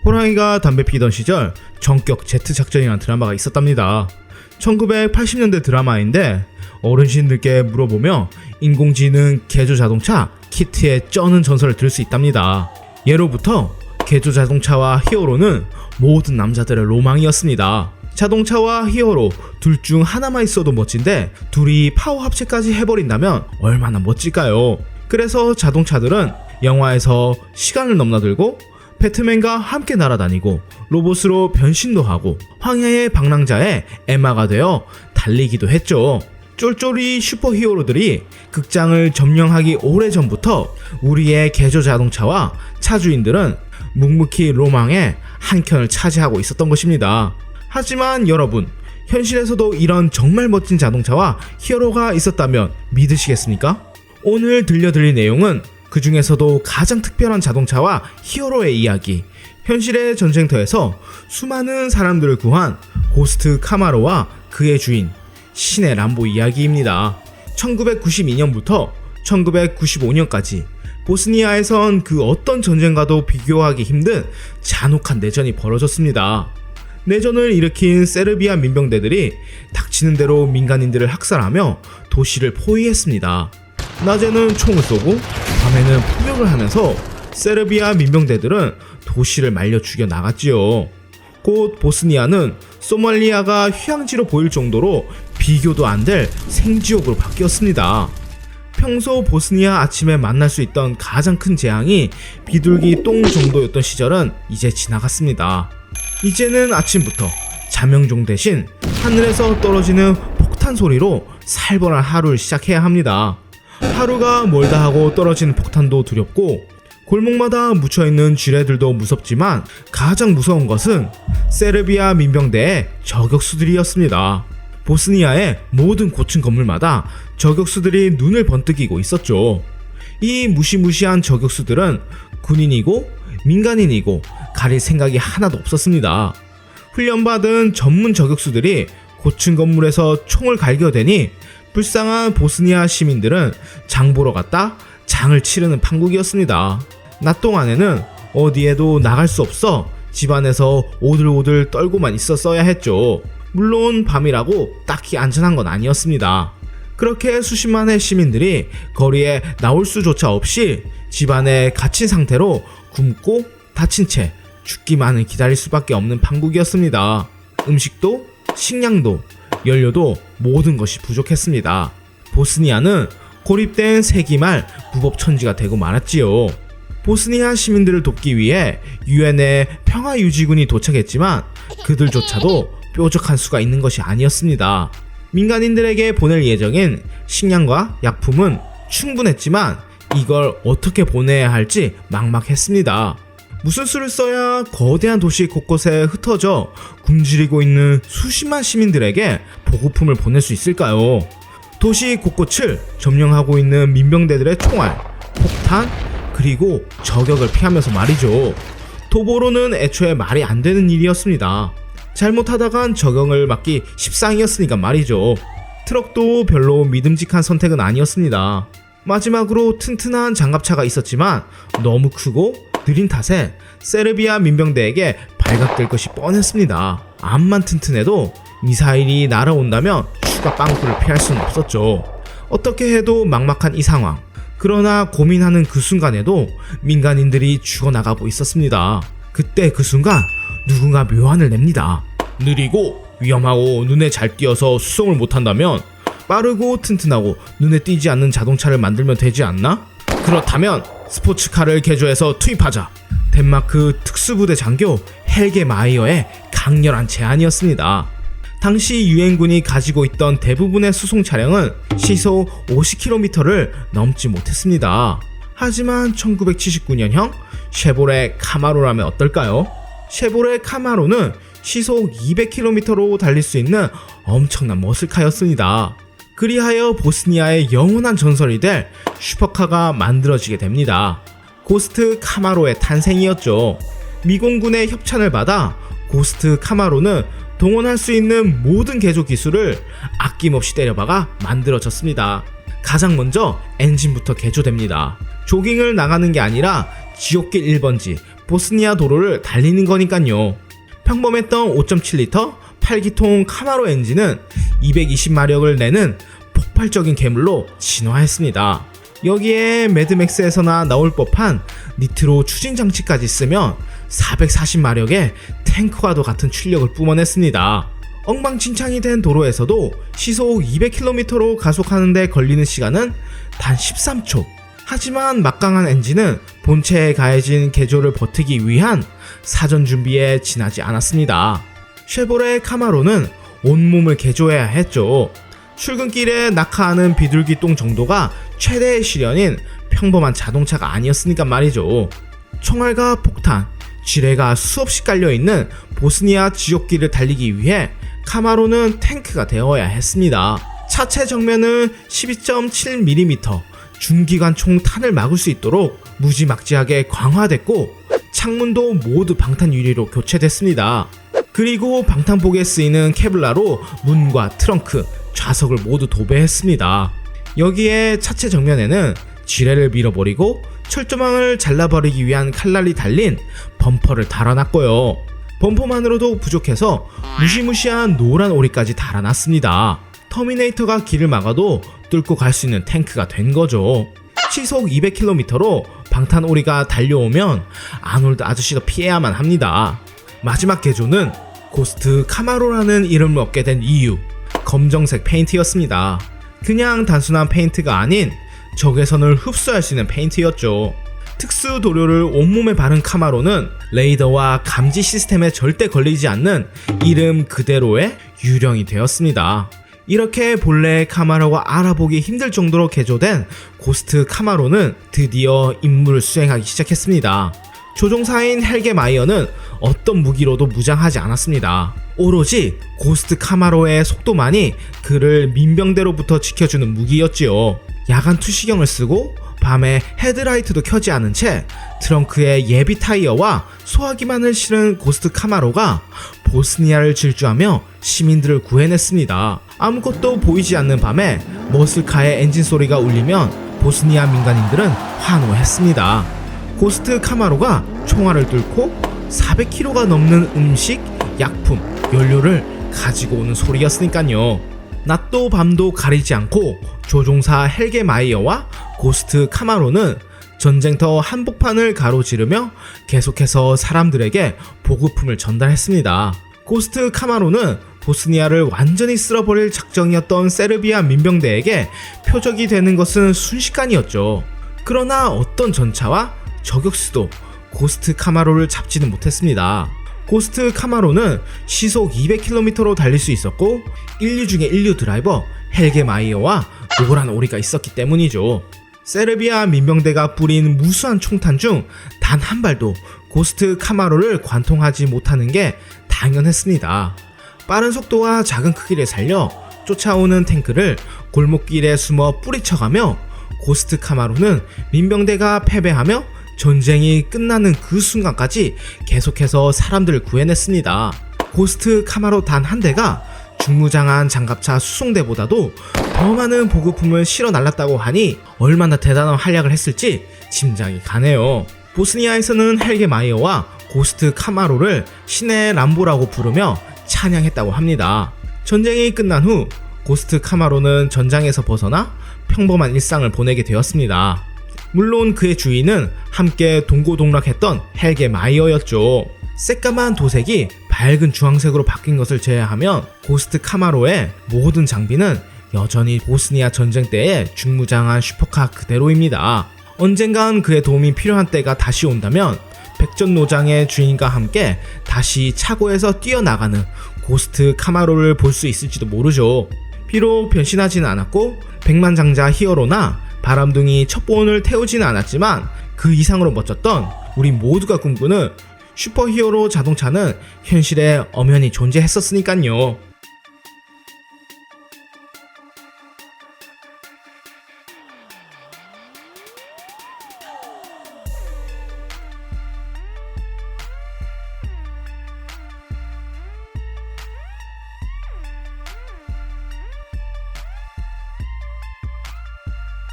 호랑이가 담배 피던 시절 전격 제트 작전이라는 드라마가 있었답니다. 1980년대 드라마인데 어르신들께 물어보며 인공지능 개조 자동차 키트의 쩌는 전설을 들을 수 있답니다. 예로부터 개조 자동차와 히어로는 모든 남자들의 로망이었습니다. 자동차와 히어로 둘 중 하나만 있어도 멋진데 둘이 파워 합체까지 해버린다면 얼마나 멋질까요? 그래서 자동차들은 영화에서 시간을 넘나들고 배트맨과 함께 날아다니고 로봇으로 변신도 하고 황야의 방랑자의 에마가 되어 달리기도 했죠. 쫄쫄이 슈퍼히어로들이 극장을 점령하기 오래전부터 우리의 개조 자동차와 차주인들은 묵묵히 로망의 한 켠을 차지하고 있었던 것입니다. 하지만 여러분, 현실에서도 이런 정말 멋진 자동차와 히어로가 있었다면 믿으시겠습니까? 오늘 들려드릴 내용은 그 중에서도 가장 특별한 자동차와 히어로의 이야기, 현실의 전쟁터에서 수많은 사람들을 구한 고스트 카마로와 그의 주인 신의 람보 이야기입니다. 1992년부터 1995년까지 보스니아에선 그 어떤 전쟁과도 비교하기 힘든 잔혹한 내전이 벌어졌습니다. 내전을 일으킨 세르비아 민병대들이 닥치는 대로 민간인들을 학살하며 도시를 포위했습니다. 낮에는 총을 쏘고 밤에는 포격을 하면서 세르비아 민병대들은 도시를 말려 죽여 나갔지요. 곧 보스니아는 소말리아가 휴양지로 보일 정도로 비교도 안 될 생지옥으로 바뀌었습니다. 평소 보스니아 아침에 만날 수 있던 가장 큰 재앙이 비둘기 똥 정도였던 시절은 이제 지나갔습니다. 이제는 아침부터 자명종 대신 하늘에서 떨어지는 폭탄 소리로 살벌한 하루를 시작해야 합니다. 하루가 멀다 하고 떨어지는 폭탄도 두렵고 골목마다 묻혀있는 쥐레들도 무섭지만 가장 무서운 것은 세르비아 민병대의 저격수들이었습니다. 보스니아의 모든 고층 건물마다 저격수들이 눈을 번뜩이고 있었죠. 이 무시무시한 저격수들은 군인이고 민간인이고 가릴 생각이 하나도 없었습니다. 훈련받은 전문 저격수들이 고층 건물에서 총을 갈겨대니 불쌍한 보스니아 시민들은 장 보러 갔다 장을 치르는 판국이었습니다. 낮 동안에는 어디에도 나갈 수 없어 집안에서 오들오들 떨고만 있었어야 했죠. 물론 밤이라고 딱히 안전한 건 아니었습니다. 그렇게 수십만의 시민들이 거리에 나올 수조차 없이 집안에 갇힌 상태로 굶고 다친 채 죽기만을 기다릴 수밖에 없는 판국이었습니다. 음식도 식량도 연료도 모든 것이 부족했습니다. 보스니아는 고립된 세기말 무법천지가 되고 말았지요. 보스니아 시민들을 돕기 위해 유엔의 평화유지군이 도착했지만 그들조차도 뾰족한 수가 있는 것이 아니었습니다. 민간인들에게 보낼 예정인 식량과 약품은 충분했지만 이걸 어떻게 보내야 할지 막막했습니다. 무슨 수를 써야 거대한 도시 곳곳에 흩어져 굶주리고 있는 수십만 시민들에게 보급품을 보낼 수 있을까요? 도시 곳곳을 점령하고 있는 민병대들의 총알, 폭탄, 그리고 저격을 피하면서 말이죠. 도보로는 애초에 말이 안 되는 일이었습니다. 잘못하다간 저격을 맞기 십상이었으니까 말이죠. 트럭도 별로 믿음직한 선택은 아니었습니다. 마지막으로 튼튼한 장갑차가 있었지만 너무 크고 느린 탓에 세르비아 민병대에게 발각될 것이 뻔했습니다. 암만 튼튼해도 미사일이 날아온다면 추가 빵꾸를 피할 수는 없었죠. 어떻게 해도 막막한 이 상황. 그러나 고민하는 그 순간에도 민간인들이 죽어나가고 있었습니다. 그때 그 순간 누군가 묘안을 냅니다. 느리고 위험하고 눈에 잘 띄어서 수송을 못한다면 빠르고 튼튼하고 눈에 띄지 않는 자동차를 만들면 되지 않나? 그렇다면 스포츠카를 개조해서 투입하자. 덴마크 특수부대 장교 헬게 마이어의 강렬한 제안이었습니다. 당시 유엔군이 가지고 있던 대부분의 수송 차량은 시속 50km를 넘지 못했습니다. 하지만 1979년형 쉐보레 카마로라면 어떨까요? 쉐보레 카마로는 시속 200km로 달릴 수 있는 엄청난 머슬카였습니다. 그리하여 보스니아의 영원한 전설이 될 슈퍼카가 만들어지게 됩니다. 고스트 카마로의 탄생이었죠. 미공군의 협찬을 받아 고스트 카마로는 동원할 수 있는 모든 개조 기술을 아낌없이 때려박아 만들어졌습니다. 가장 먼저 엔진부터 개조됩니다. 조깅을 나가는 게 아니라 지옥길 1번지 보스니아 도로를 달리는 거니까요. 평범했던 5.7리터 8기통 카마로 엔진은 220마력을 내는 폭발적인 괴물로 진화했습니다. 여기에 매드맥스에서나 나올 법한 니트로 추진 장치까지 쓰면 440마력의 탱크와도 같은 출력을 뿜어냈습니다. 엉망진창이 된 도로에서도 시속 200km로 가속하는 데 걸리는 시간은 단 13초. 하지만 막강한 엔진은 본체에 가해진 개조를 버티기 위한 사전 준비에 지나지 않았습니다. 쉐보레 카마로는 온몸을 개조해야 했죠. 출근길에 낙하하는 비둘기 똥 정도가 최대의 시련인 평범한 자동차가 아니었으니까 말이죠. 총알과 폭탄, 지뢰가 수없이 깔려있는 보스니아 지옥길을 달리기 위해 카마로는 탱크가 되어야 했습니다. 차체 정면은 12.7mm 중기관 총탄을 막을 수 있도록 무지막지하게 강화됐고 창문도 모두 방탄 유리로 교체됐습니다. 그리고 방탄복에 쓰이는 케블라로 문과 트렁크, 좌석을 모두 도배했습니다. 여기에 차체 정면에는 지뢰를 밀어버리고 철조망을 잘라버리기 위한 칼날이 달린 범퍼를 달아놨고요. 범퍼만으로도 부족해서 무시무시한 노란 오리까지 달아놨습니다. 터미네이터가 길을 막아도 뚫고 갈 수 있는 탱크가 된 거죠. 시속 200km로 방탄 오리가 달려오면 아놀드 아저씨도 피해야만 합니다. 마지막 개조는 고스트 카마로라는 이름을 얻게 된 이유, 검정색 페인트였습니다. 그냥 단순한 페인트가 아닌 적외선을 흡수할 수 있는 페인트였죠. 특수 도료를 온몸에 바른 카마로는 레이더와 감지 시스템에 절대 걸리지 않는 이름 그대로의 유령이 되었습니다. 이렇게 본래의 카마로가 알아보기 힘들 정도로 개조된 고스트 카마로는 드디어 임무를 수행하기 시작했습니다. 조종사인 헬게 마이어는 어떤 무기로도 무장하지 않았습니다. 오로지 고스트 카마로의 속도만이 그를 민병대로부터 지켜주는 무기였지요. 야간 투시경을 쓰고 밤에 헤드라이트도 켜지 않은 채 트렁크에 예비 타이어와 소화기만을 실은 고스트 카마로가 보스니아를 질주하며 시민들을 구해냈습니다. 아무것도 보이지 않는 밤에 머슬카의 엔진 소리가 울리면 보스니아 민간인들은 환호했습니다. 고스트 카마로가 총알을 뚫고 400kg가 넘는 음식, 약품, 연료를 가지고 오는 소리였으니까요. 낮도 밤도 가리지 않고 조종사 헬게 마이어와 고스트 카마로는 전쟁터 한복판을 가로지르며 계속해서 사람들에게 보급품을 전달했습니다. 고스트 카마로는 보스니아를 완전히 쓸어버릴 작정이었던 세르비아 민병대에게 표적이 되는 것은 순식간이었죠. 그러나 어떤 전차와 저격수도 고스트 카마로를 잡지는 못했습니다. 고스트 카마로는 시속 200km로 달릴 수 있었고 인류 중에 인류 드라이버 헬게 마이어와 노란 오리가 있었기 때문이죠. 세르비아 민병대가 뿌린 무수한 총탄 중 단 한 발도 고스트 카마로를 관통하지 못하는 게 당연했습니다. 빠른 속도와 작은 크기를 살려 쫓아오는 탱크를 골목길에 숨어 뿌리쳐가며 고스트 카마로는 민병대가 패배하며 전쟁이 끝나는 그 순간까지 계속해서 사람들을 구해냈습니다. 고스트 카마로 단 한 대가 중무장한 장갑차 수송대보다도 더 많은 보급품을 실어 날랐다고 하니 얼마나 대단한 활약을 했을지 짐작이 가네요. 보스니아에서는 헬게 마이어와 고스트 카마로를 신의 람보라고 부르며 찬양했다고 합니다. 전쟁이 끝난 후 고스트 카마로는 전장에서 벗어나 평범한 일상을 보내게 되었습니다. 물론 그의 주인은 함께 동고동락했던 헬게 마이어였죠. 새까만 도색이 밝은 주황색으로 바뀐 것을 제외하면 고스트 카마로의 모든 장비는 여전히 보스니아 전쟁 때의 중무장한 슈퍼카 그대로입니다. 언젠간 그의 도움이 필요한 때가 다시 온다면 백전노장의 주인과 함께 다시 차고에서 뛰어나가는 고스트 카마로를 볼 수 있을지도 모르죠. 비록 변신하지는 않았고 백만장자 히어로나 바람둥이 첩보원을 태우지는 않았지만 그 이상으로 멋졌던 우리 모두가 꿈꾸는 슈퍼히어로 자동차는 현실에 엄연히 존재했었으니깐요.